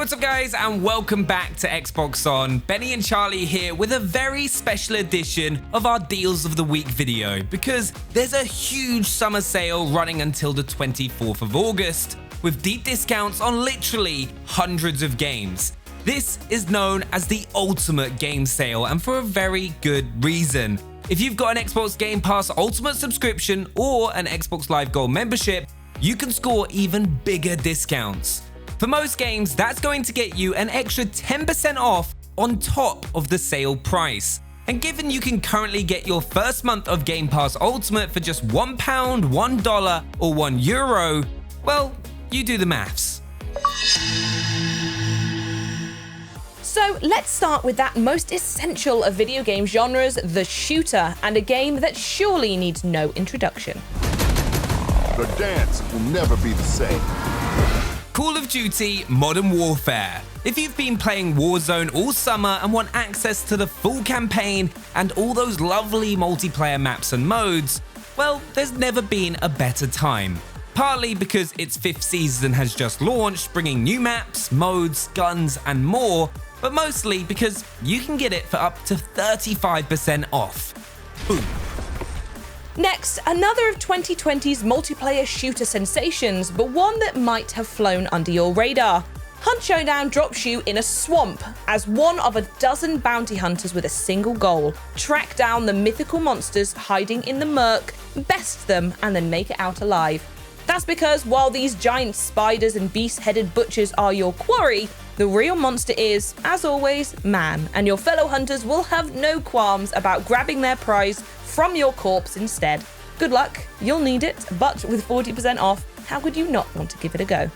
What's up guys, and welcome back to Xbox On. Benny and Charlie here with a very special edition of our Deals of the Week video, because there's a huge summer sale running until the 24th of August, with deep discounts on literally hundreds of games. This is known as the Ultimate Game Sale, and for a very good reason. If you've got an Xbox Game Pass Ultimate subscription or an Xbox Live Gold membership, you can score even bigger discounts. For most games, that's going to get you an extra 10% off on top of the sale price. And given you can currently get your first month of Game Pass Ultimate for just £1, $1, or €1, well, you do the maths. So let's start with that most essential of video game genres, the shooter, and a game that surely needs no introduction. The dance will never be the same. Call of Duty Modern Warfare. If you've been playing Warzone all summer and want access to the full campaign and all those lovely multiplayer maps and modes, well, there's never been a better time. Partly because its 5th season has just launched, bringing new maps, modes, guns, and more, but mostly because you can get it for up to 35% off. Boom. Next, another of 2020's multiplayer shooter sensations, but one that might have flown under your radar. Hunt Showdown drops you in a swamp as one of a dozen bounty hunters with a single goal: track down the mythical monsters hiding in the murk, best them, and then make it out alive. That's because while these giant spiders and beast-headed butchers are your quarry, the real monster is, as always, man, and your fellow hunters will have no qualms about grabbing their prize from your corpse instead. Good luck, you'll need it, but with 40% off, how could you not want to give it a go?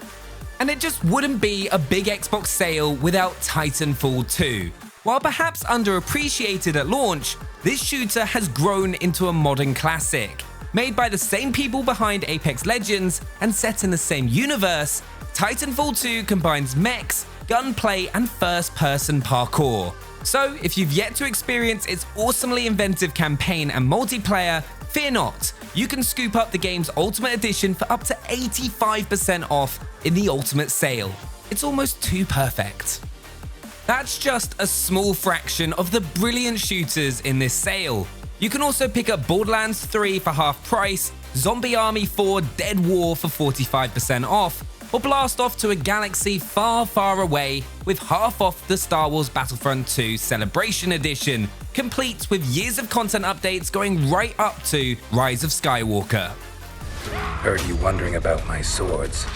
And it just wouldn't be a big Xbox sale without Titanfall 2. While perhaps underappreciated at launch, this shooter has grown into a modern classic. Made by the same people behind Apex Legends and set in the same universe, Titanfall 2 combines mechs, gunplay, and first-person parkour. So, if you've yet to experience its awesomely inventive campaign and multiplayer, fear not, you can scoop up the game's Ultimate Edition for up to 85% off in the Ultimate Sale. It's almost too perfect. That's just a small fraction of the brilliant shooters in this sale. You can also pick up Borderlands 3 for half price, Zombie Army 4 Dead War for 45% off, or blast off to a galaxy far, far away with half off the Star Wars Battlefront 2 Celebration Edition, complete with years of content updates going right up to Rise of Skywalker. Heard you wondering about my swords.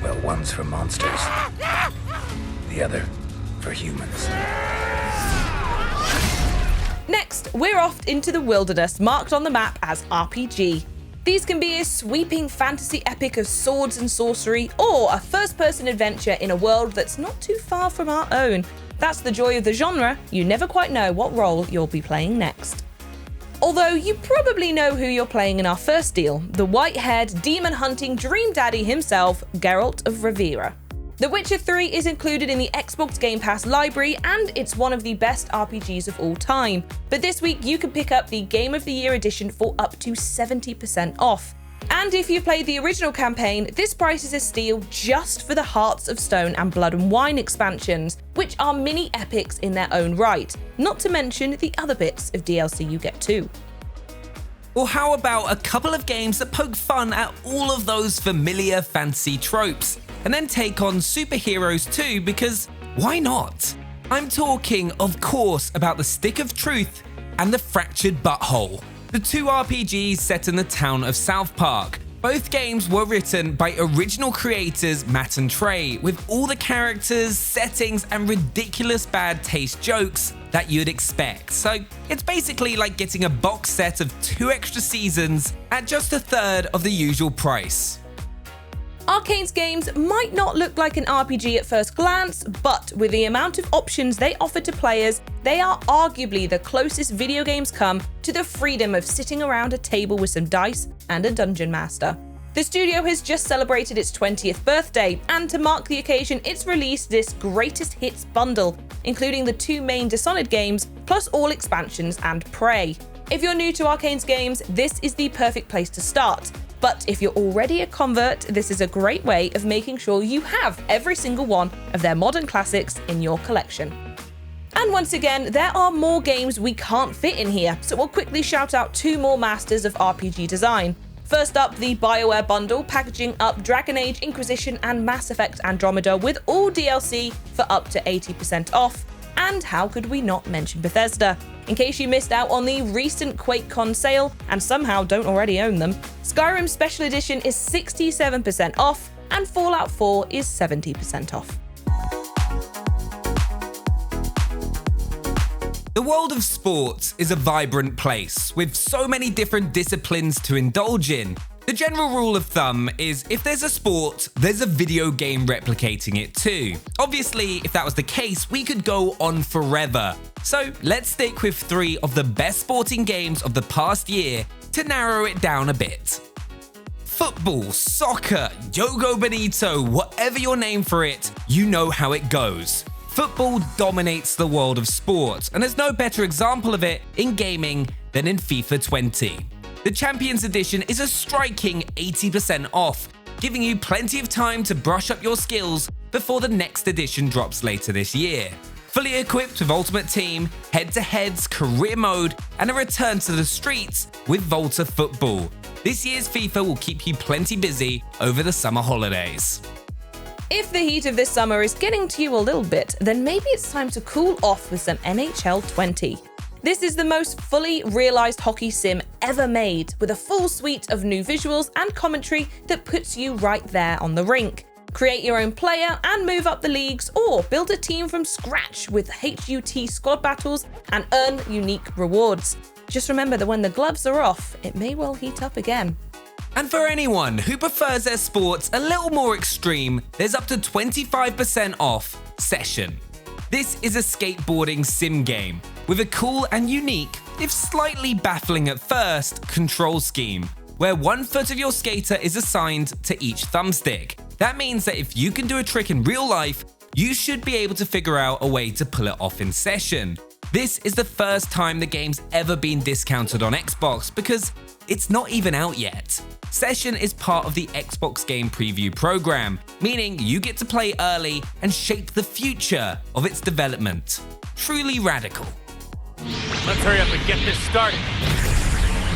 Well, one's for monsters, the other for humans. Next, we're off into the wilderness, marked on the map as RPG. These can be a sweeping fantasy epic of swords and sorcery, or a first-person adventure in a world that's not too far from our own. That's the joy of the genre, you never quite know what role you'll be playing next. Although you probably know who you're playing in our first deal, the white-haired, demon-hunting dream daddy himself, Geralt of Rivia. The Witcher 3 is included in the Xbox Game Pass library, and it's one of the best RPGs of all time. But this week you can pick up the Game of the Year edition for up to 70% off. And if you played the original campaign, this price is a steal just for the Hearts of Stone and Blood and Wine expansions, which are mini epics in their own right, not to mention the other bits of DLC you get too. Or how about a couple of games that poke fun at all of those familiar fantasy tropes, and then take on superheroes too, because why not? I'm talking, of course, about the Stick of Truth and the Fractured Butthole, the two RPGs set in the town of South Park. Both games were written by original creators Matt and Trey, with all the characters, settings, and ridiculous bad taste jokes that you'd expect. So it's basically like getting a box set of 2 extra seasons at just a third of the usual price. Arcane's games might not look like an RPG at first glance, but with the amount of options they offer to players, they are arguably the closest video games come to the freedom of sitting around a table with some dice and a dungeon master. The studio has just celebrated its 20th birthday, and to mark the occasion, it's released this greatest hits bundle, including the 2 main Dishonored games, plus all expansions and Prey. If you're new to Arcane's games, this is the perfect place to start. But if you're already a convert, this is a great way of making sure you have every single one of their modern classics in your collection. And once again, there are more games we can't fit in here, so we'll quickly shout out 2 more masters of RPG design. First up, the BioWare bundle, packaging up Dragon Age, Inquisition, and Mass Effect Andromeda with all DLC for up to 80% off. And how could we not mention Bethesda? In case you missed out on the recent QuakeCon sale and somehow don't already own them, Skyrim Special Edition is 67% off and Fallout 4 is 70% off. The world of sports is a vibrant place with so many different disciplines to indulge in. The general rule of thumb is if there's a sport, there's a video game replicating it too. Obviously, if that was the case, we could go on forever. So let's stick with 3 of the best sporting games of the past year to narrow it down a bit. Football, soccer, Yogo Bonito, whatever your name for it, you know how it goes. Football dominates the world of sports, and there's no better example of it in gaming than in FIFA 20. The Champions Edition is a striking 80% off, giving you plenty of time to brush up your skills before the next edition drops later this year. Fully equipped with Ultimate Team, head-to-heads, career mode, and a return to the streets with Volta Football. This year's FIFA will keep you plenty busy over the summer holidays. If the heat of this summer is getting to you a little bit, then maybe it's time to cool off with some NHL 20. This is the most fully realised hockey sim ever made, with a full suite of new visuals and commentary that puts you right there on the rink. Create your own player and move up the leagues, or build a team from scratch with HUT squad battles and earn unique rewards. Just remember that when the gloves are off, it may well heat up again. And for anyone who prefers their sports a little more extreme, there's up to 25% off Session. This is a skateboarding sim game with a cool and unique, if slightly baffling at first, control scheme, where one foot of your skater is assigned to each thumbstick. That means that if you can do a trick in real life, you should be able to figure out a way to pull it off in Session. This is the first time the game's ever been discounted on Xbox because it's not even out yet. Session is part of the Xbox Game Preview program, meaning you get to play early and shape the future of its development. Truly radical. Let's hurry up and get this started.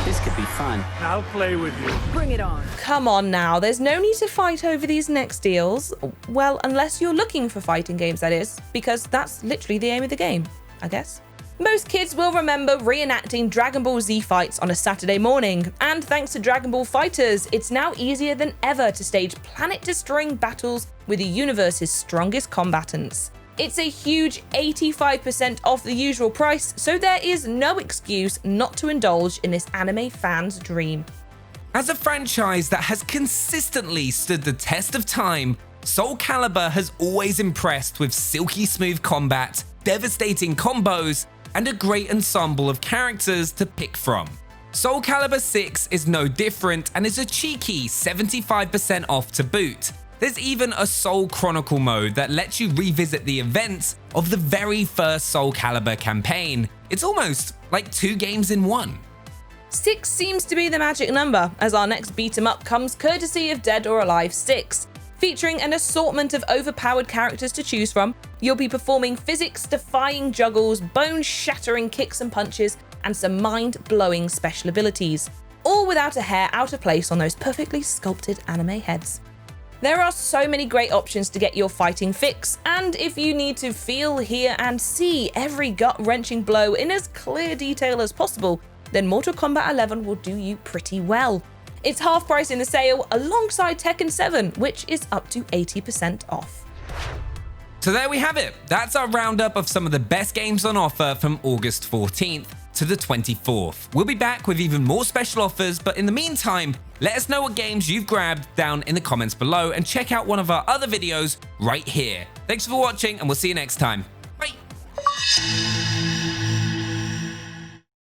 This could be fun. I'll play with you. Bring it on. Come on now, there's no need to fight over these next deals. Well, unless you're looking for fighting games, that is, because that's literally the aim of the game, I guess. Most kids will remember reenacting Dragon Ball Z fights on a Saturday morning, and thanks to Dragon Ball FighterZ, it's now easier than ever to stage planet-destroying battles with the universe's strongest combatants. It's a huge 85% off the usual price, so there is no excuse not to indulge in this anime fan's dream. As a franchise that has consistently stood the test of time, Soul Calibur has always impressed with silky smooth combat, devastating combos, and a great ensemble of characters to pick from. Soul Calibur 6 is no different and is a cheeky 75% off to boot. There's even a Soul Chronicle mode that lets you revisit the events of the very first Soul Calibur campaign. It's almost like 2 games in one. 6 seems to be the magic number, as our next beat 'em up comes courtesy of Dead or Alive 6. Featuring an assortment of overpowered characters to choose from, you'll be performing physics-defying juggles, bone-shattering kicks and punches, and some mind-blowing special abilities, all without a hair out of place on those perfectly sculpted anime heads. There are so many great options to get your fighting fix, and if you need to feel, hear, and see every gut-wrenching blow in as clear detail as possible, then Mortal Kombat 11 will do you pretty well. It's half price in the sale alongside Tekken 7, which is up to 80% off. So there we have it. That's our roundup of some of the best games on offer from August 14th to the 24th. We'll be back with even more special offers, but in the meantime, let us know what games you've grabbed down in the comments below and check out one of our other videos right here. Thanks for watching, and we'll see you next time. Bye!